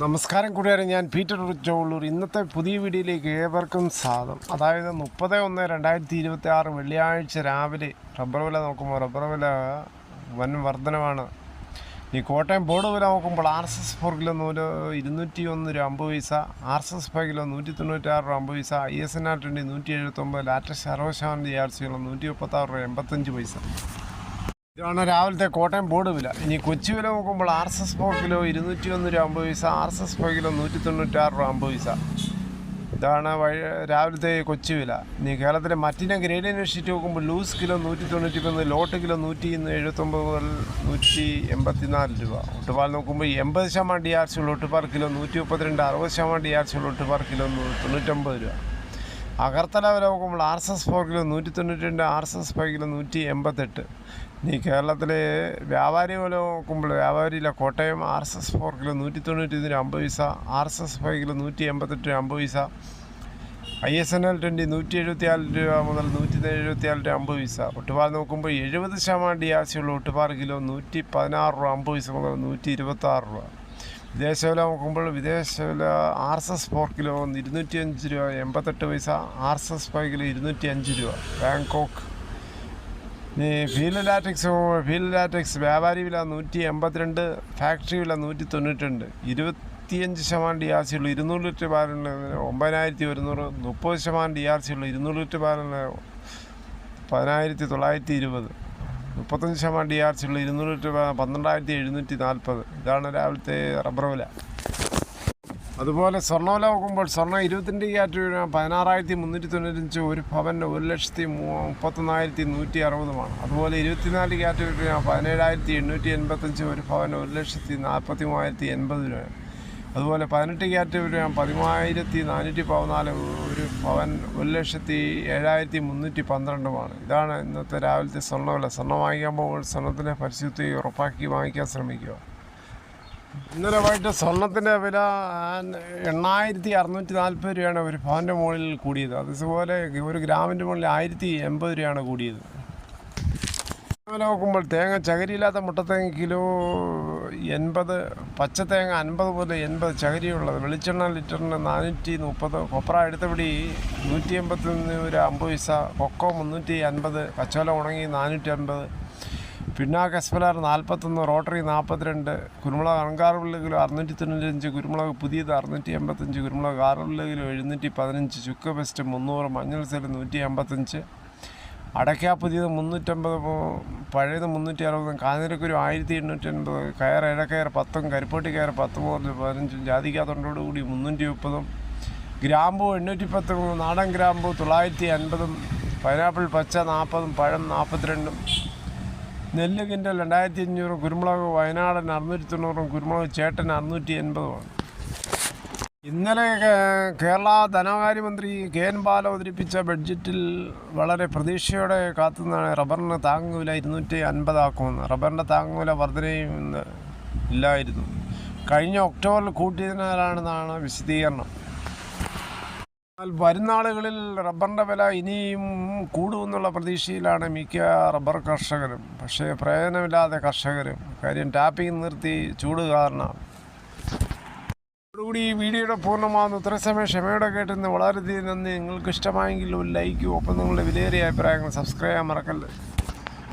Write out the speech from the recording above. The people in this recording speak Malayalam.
നമസ്കാരം കൂടിയാണ്. ഞാൻ പീറ്റർ ഉച്ചവള്ളൂർ. ഇന്നത്തെ പുതിയ വീഡിയോയിലേക്ക് ഏവർക്കും സ്വാഗതം. അതായത് 30/1/2026 വെള്ളിയാഴ്ച രാവിലെ റബ്ബർ വില നോക്കുമ്പോൾ റബ്ബർ വില വൻ വർധനമാണ്. ഈ കോട്ടയം ബോർഡ് വില നോക്കുമ്പോൾ RSS 4 കിലോ 201 രൂപ 50 പൈസ, RSS 5 കിലോ 196 രൂപ 50 പൈസ, ISNR 20 179, ലാറ്റസ്റ്റ് 60% DRC 136 രൂപ 85 പൈസ. ഇതാണ് രാവിലത്തെ കോട്ടയം ബോർഡ് വില. ഇനി കൊച്ചി വില നോക്കുമ്പോൾ RSS 4 കിലോ 201 രൂപ 50 പൈസ, RSS 5 കിലോ 196 രൂപ 50 പൈസ. ഇതാണ് രാവിലത്തെ കൊച്ചി വില. ഇനി കേരളത്തിലെ മറ്റിനെ ഗ്രേഡിയൻ ഷീറ്റ് നോക്കുമ്പോൾ ലൂസ് കിലോ 191, ലോട്ട് കിലോ 179 മുതൽ 184 രൂപ. ഒട്ടുപാൽ നോക്കുമ്പോൾ 80% DRC ഉള്ള ഒട്ടുപാൽ കിലോ 132, 60% DRC ഉള്ള ഒട്ടുപാൽ കിലോ 99 രൂപ. അഗർത്തല വില നോക്കുമ്പോൾ RSS 4 കിലോ 192, RSS 5 കിലോ 188. ഇനി കേരളത്തിലെ വ്യാപാരി വില നോക്കുമ്പോൾ വ്യാപാരിയില്ല കോട്ടയം RSS 4 കിലോ 191 50 പൈസ, RSS 5 കിലോ 188 50 പൈസ, ISNR 20 174 രൂപ മുതൽ 174 രൂപ 50 പൈസ. ഒട്ടുപാൽ നോക്കുമ്പോൾ 70% DRC ഉള്ള ഒട്ടുപാൽ കിലോ 116 രൂപ 50 പൈസ മുതൽ 126 രൂപ. വിദേശ വില നോക്കുമ്പോൾ വിദേശ വില RSS 4 കിലോ 205 രൂപ 88 പൈസ, RSS 5 കിലോ 205 രൂപ. ബാങ്കോക്ക്. ഇനി ഫീൽഡ് ലാറ്റക്സ് വ്യാപാരി വില 182, ഫാക്ടറി വില 192. 25% DRC ഉള്ള 200 ലിറ്റർ ബാരലിന് 9100, 30% DRC ഉള്ള 200 ലിറ്റർ ബാരലിന് 10920, 35% DRC ഉള്ള 200 ലിറ്റർ 12740. ഇതാണ് രാവിലത്തെ റബ്ബർ വില. അതുപോലെ സ്വർണ്ണവില നോക്കുമ്പോൾ സ്വർണ്ണം 22 ക്യാരറ്റ് 16,395, ഒരു പവന് 1,31,160. അതുപോലെ 24 ക്യാരറ്റ് 17,885, ഒരു പവന് 1,43,080 രൂപ. അതുപോലെ 18 ക്യാരറ്റ് 10,414, ഒരു പവൻ 1,07,312. ഇതാണ് ഇന്നത്തെ രാവിലത്തെ സ്വർണ്ണവില. സ്വർണ്ണം വാങ്ങിക്കാൻ പോകുമ്പോൾ സ്വർണ്ണത്തിൻ്റെ പരിശുദ്ധി ഉറപ്പാക്കി വാങ്ങിക്കാൻ ശ്രമിക്കുക. ഇന്നലെ വൈകിട്ട് സ്വർണത്തിൻ്റെ വില 8,640 രൂപയാണ് ഒരു പവൻ്റെ മുകളിൽ കൂടിയത്. അതുപോലെ ഒരു ഗ്രാമിൻ്റെ മുകളിൽ 1,080 രൂപയാണ് കൂടിയത്. വില നോക്കുമ്പോൾ തേങ്ങ ചകരിയില്ലാത്ത മുട്ടത്തേങ്ങ കിലോ 80, പച്ചത്തേങ്ങ 50 മുതൽ 80 ചകരിയുള്ളത്. വെളിച്ചെണ്ണ ലിറ്ററിന് 430, കൊപ്ര എടുത്തപടി 181 രൂപ 50 പൈസ, കൊക്കോ 350, പച്ചവല ഉണങ്ങി 450, പിണ്ണാക്ക് എസ്പലാർ 41, റോട്ടറി 42, കുരുമുളക് അണങ്കാറുള്ള കിലോ 695, കുരുമുളക് പുതിയത് 685, കുരുമുളക് കാറുള്ള കിലോ 715, ചുക്ക് ബെസ്റ്റ് 300, മഞ്ഞൾ സെല് 155, അടയ്ക്ക പുതിയത് 350, പഴയത് 360, കാഞ്ഞിരക്കുരു 1880, കയർ ഇഴക്കയർ 10, കരിപ്പോട്ടി കയർ 10 മുതൽ 15, ജാതിക്ക തൊണ്ടോടുകൂടി 330, ഗ്രാമ്പൂ 810, നാടൻ ഗ്രാമ്പൂ 950, പൈനാപ്പിൾ പച്ച 40, പഴം 42, നെല്ല് കിൻഡൽ 2500, കുരുമുളക് വയനാടൻ 690, കുരുമുളക് ചേട്ടൻ 680. ഇന്നലെ കേരള ധനകാര്യമന്ത്രി KN ബാല അവതരിപ്പിച്ച ബഡ്ജറ്റിൽ വളരെ പ്രതീക്ഷയോടെ കാത്തുനിന്നാണ് റബ്ബറിന് താങ്ങുവില 250 ആക്കുമെന്ന്. റബ്ബറിൻ്റെ താങ്ങുവില വർധനയും ഇല്ലായിരുന്നു. കഴിഞ്ഞ ഒക്ടോബറിൽ കൂട്ടിയതിനാലാണെന്നാണ് വിശദീകരണം. എന്നാൽ വരുന്നാളുകളിൽ റബ്ബറിൻ്റെ വില ഇനിയും കൂടുമെന്നുള്ള പ്രതീക്ഷയിലാണ് മിക്ക റബ്ബർ കർഷകരും. പക്ഷേ പ്രയോജനമില്ലാതെ കർഷകരും. കാര്യം ടാപ്പിംഗ് നിർത്തി ചൂട് കാരണം. അതോടുകൂടി ഈ വീഡിയോയുടെ പൂർണ്ണമാകുന്നു. ഇത്ര സമയം ക്ഷമയോടെ കേട്ടുന്ന വളരെയധികം നന്ദി. നിങ്ങൾക്ക് ഇഷ്ടമായെങ്കിൽ ഒരു ലൈക്കും, ഒപ്പം നിങ്ങളുടെ വിലയേറിയ അഭിപ്രായങ്ങൾ സബ്സ്ക്രൈബ് ചെയ്യാൻ മറക്കല്ലേ.